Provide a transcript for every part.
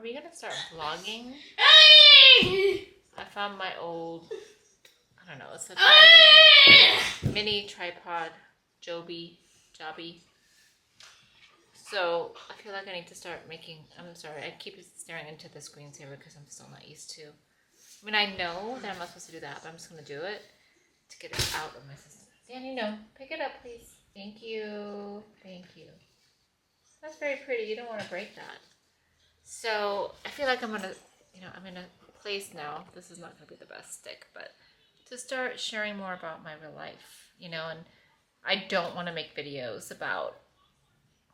Are we gonna start vlogging? I found my old, I don't know, it's a tiny mini tripod, jobby. So I feel like I need to start making, I'm sorry, I keep staring into the screensaver because I'm still not used to. I mean, I know that I'm not supposed to do that, but I'm just gonna do it to get it out of my system. Danny, no, pick it up, please. Thank you, thank you. That's very pretty, you don't want to break that. So I feel like I'm gonna, I'm in a place now. This is not gonna be the best stick, but to start sharing more about my real life, and I don't want to make videos about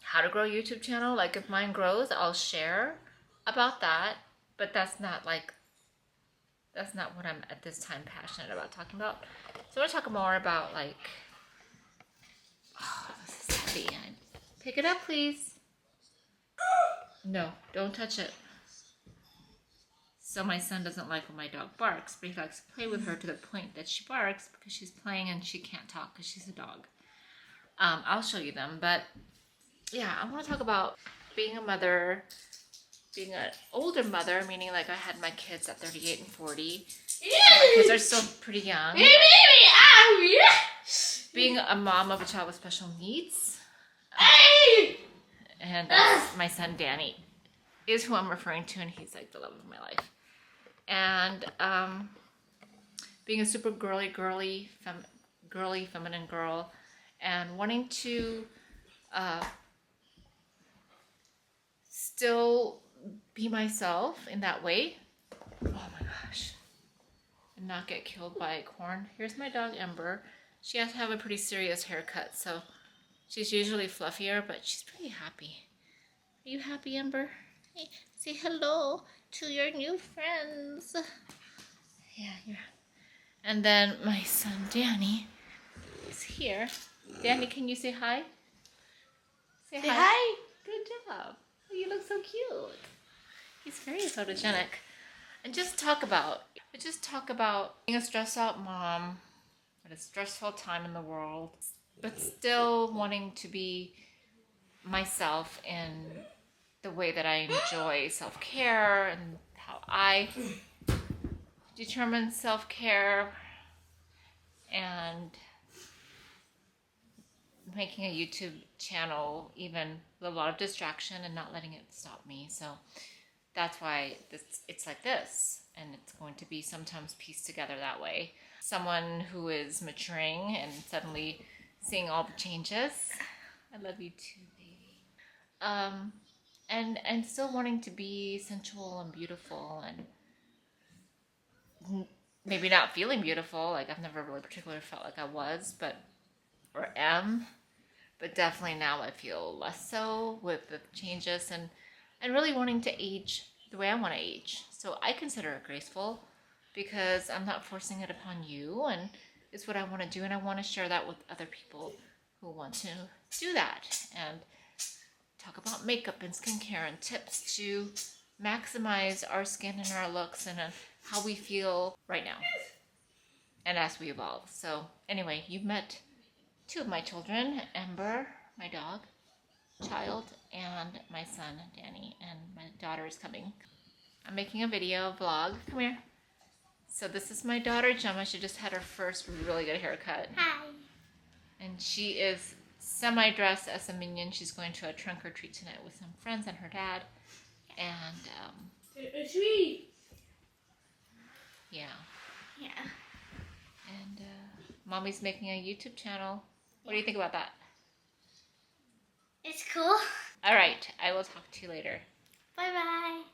how to grow a YouTube channel. Like if mine grows, I'll share about that, but that's not what I'm at this time passionate about talking about. So I want to talk more about oh, this is heavy. Pick it up, please. No, don't touch it. So my son doesn't like when my dog barks, but he likes to play with her to the point that she barks because she's playing and she can't talk because she's a dog. I'll show you them, but yeah, I want to talk about being a mother, being an older mother, meaning like I had my kids at 38 and 40. So my kids are still pretty young. Being a mom of a child with special needs. And that's my son Danny is who I'm referring to, and he's like the love of my life. And being a super girly, feminine girl, and wanting to still be myself in that way. Oh my gosh. And not get killed by a corn. Here's my dog Ember. She has to have a pretty serious haircut, so she's usually fluffier, but she's pretty happy. Are you happy, Ember? Hey, say hello to your new friends. Yeah. And then my son Danny is here. Danny, can you say hi? Say hi. Good job. Oh, you look so cute. He's very photogenic. And just talk about being a stressed out mom at a stressful time in the world, but still wanting to be myself in the way that I enjoy self-care and how I determine self-care, and making a YouTube channel even with a lot of distraction and not letting it stop me. So that's why it's like this, and it's going to be sometimes pieced together that way. Someone who is maturing and suddenly seeing all the changes. I love you too, baby. And still wanting to be sensual and beautiful, and maybe not feeling beautiful. Like I've never really particularly felt like I was, or am, but definitely now I feel less so with the changes, and really wanting to age the way I want to age. So I consider it graceful because I'm not forcing it upon you, and it's what I want to do, and I want to share that with other people who want to do that, and talk about makeup and skincare and tips to maximize our skin and our looks and how we feel right now and as we evolve. So anyway, you've met two of my children, Ember, my dog, child, and my son, Danny, and my daughter is coming. I'm making a video vlog. Come here. So this is my daughter, Gemma. She just had her first really good haircut. Hi. And she is semi-dressed as a minion. She's going to a trunk or treat tonight with some friends and her dad. And, yeah. And, Mommy's making a YouTube channel. What do you think about that? It's cool. All right. I will talk to you later. Bye-bye.